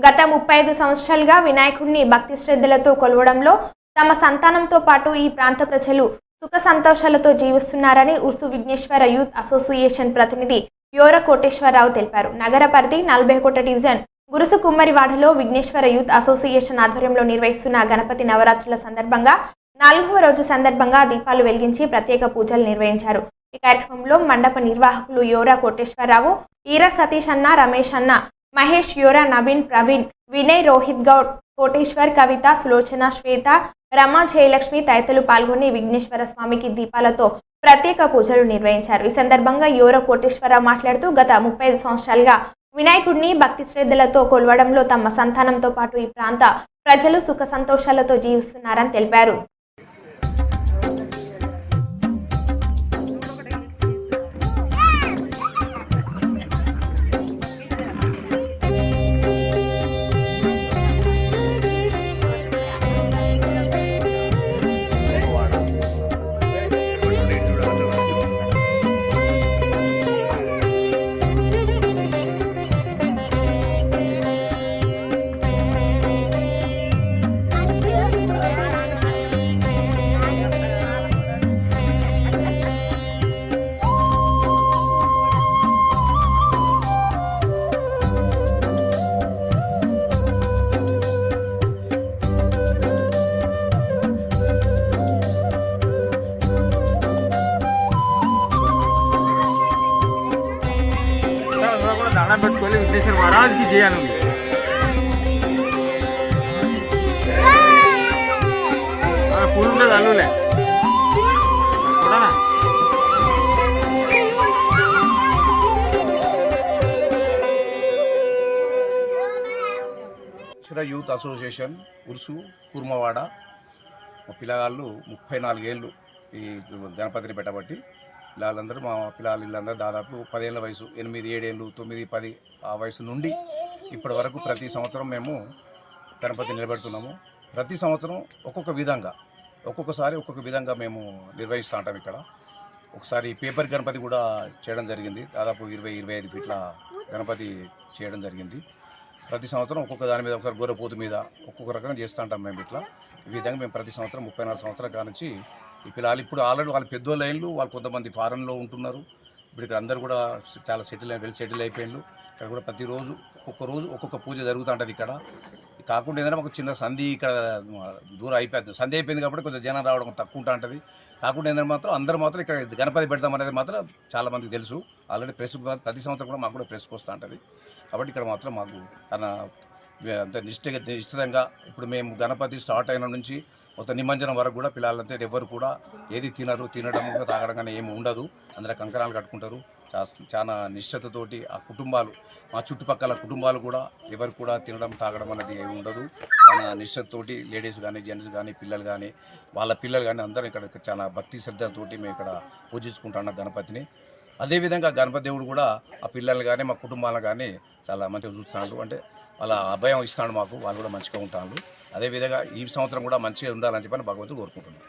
గత 35 సంవత్సరాలుగా వినాయకుడిని భక్తి శ్రద్ధలతో కొలవడంలో తమ సంతానంతో పాటు ఈ ప్రాంత ప్రజలు సుఖ సంతోషాలతో జీవిస్తున్నారని ఉర్సు విఘ్నేశ్వర యూత్ అసోసియేషన్ ప్రతినిధి యోర కోటేశ్వరరావు తెలిపారు. నగర పరిధి 41 డివిజన్ గురుసు కుమ్మరివాడలో విఘ్నేశ్వర యూత్ అసోసియేషన్ ఆధ్వర్యంలో నిర్వహిస్తున్న గణపతి నవరాత్రుల సందర్భంగా 4వ రోజు సందర్భంగా దీపాలు వెలిగించి ప్రత్యేక పూజలు నిర్వహించారు. ఈ కార్యక్రమంలో మండప నిర్వాహకులు యోర కోటేశ్వరరావు, ఈర సతీష్ అన్న, రమేష్ అన్న, మహేష్, యోర, నవీన్, ప్రవీణ్, వినయ్, రోహిత్ గౌడ్, కోటేశ్వర్, కవిత, సులోచన, శ్వేత, రమ, జయలక్ష్మి తదితరులు పాల్గొని విఘ్నేశ్వర స్వామికి దీపాలతో ప్రత్యేక పూజలు నిర్వహించారు. ఈ సందర్భంగా యోర కోటేశ్వరరావు మాట్లాడుతూ గత 35 సంవత్సరాలుగా వినాయకుడిని భక్తి శ్రద్ధలతో కొలవడంలో తమ సంతానంతో పాటు ఈ ప్రాంత ప్రజలు సుఖ సంతోషాలతో జీవిస్తున్నారని తెలిపారు. दाना పెట్టుకొని విఘ్నేశ్వర మహారాజ్కి చేయాలి. పూలు ఉండదు అల్లులే చూడనా. యూత్ అసోసియేషన్ ఉర్సు కుర్మవాడ మా పిల్లగాళ్ళు 34 ఏళ్ళు ఈ గణపతిని పెట్టబట్టి పిల్లలందరూ మా పిల్లలు వీళ్ళందరూ దాదాపు 10 ఏళ్ళ వయసు, 8, 7 ఏళ్ళు, 9, 10 ఆ వయసు నుండి ఇప్పటి వరకు ప్రతి సంవత్సరం మేము గణపతి నిలబెడుతున్నాము. ప్రతి సంవత్సరం ఒక్కొక్క విధంగా ఒక్కొక్కసారి ఒక్కొక్క విధంగా మేము నిర్వహిస్తూ ఉంటాం. ఇక్కడ ఒకసారి పేపర్ గణపతి కూడా చేయడం జరిగింది. దాదాపు 20-25 ఫీట్ల గణపతి చేయడం జరిగింది. ప్రతి సంవత్సరం ఒక్కొక్క దాని మీద, ఒకసారి గొర్రెపోతు మీద ఒక్కొక్క రకంగా చేస్తూ ఉంటాం మేము. ఇట్లా ఈ విధంగా మేము ప్రతి సంవత్సరం 34 సంవత్సరాల కానుంచి ఈ పిల్లలు ఇప్పుడు ఆల్రెడీ వాళ్ళు పెద్దోళ్ళు అయ్యిండ్రు. వాళ్ళు కొంతమంది ఫారెన్లో ఉంటున్నారు. ఇప్పుడు ఇక్కడ అందరూ కూడా చాలా వెల్ సెటిల్ అయిపోయిండ్రు. ఇక్కడ కూడా ప్రతిరోజు ఒక్కొక్క రోజు ఒక్కొక్క పూజ జరుగుతూ ఉంటుంది. ఇక్కడ కాకుండా ఏంటంటే మాకు చిన్న సంధి ఇక్కడ దూరం అయిపోతుంది. సంధి అయిపోయింది కాబట్టి కొంచెం జనం రావడం తక్కువ ఉంటుంది. కాకుండా ఏంటంటే మాత్రం అందరూ మాత్రం ఇక్కడ గణపతి పెడతాం అనేది మాత్రం చాలామందికి తెలుసు. ఆల్రెడీ ప్రెస్ ప్రతి సంవత్సరం కూడా మాకు కూడా ప్రెస్కి వస్తూ ఉంటుంది. కాబట్టి ఇక్కడ మాత్రం మాకు తన అంత నిశ్చితంగా ఇప్పుడు మేము గణపతి స్టార్ట్ అయిన నుంచి మొత్తం నిమజ్జనం వరకు కూడా పిల్లలంతా ఎవరు కూడా ఏది తినడం తాగడం కానీ ఏమి ఉండదు. అందరూ కంకణాలు కట్టుకుంటారు. చాలా నిశ్చతతోటి ఆ కుటుంబాలు, మా చుట్టుపక్కల కుటుంబాలు కూడా ఎవరు కూడా తినడం తాగడం అనేది ఏమి ఉండదు. చాలా నిశ్చతతోటి లేడీస్ కానీ, జెంట్స్ కానీ, పిల్లలు కానీ, వాళ్ళ పిల్లలు కానీ అందరూ ఇక్కడ చాలా భక్తి శ్రద్ధతోటి మేము ఇక్కడ పూజించుకుంటున్నాం గణపతిని. అదేవిధంగా గణపతి దేవుడు కూడా ఆ పిల్లలు కానీ, మా కుటుంబాలను కానీ చాలా మంచిగా చూస్తున్నాడు. అంటే వాళ్ళ అభయం ఇస్తున్నాడు మాకు. వాళ్ళు కూడా మంచిగా ఉంటారు. అదేవిధంగా ఈ సంవత్సరం కూడా మంచిగా ఉండాలని చెప్పని భగవంతుడు కోరుకుంటున్నాను.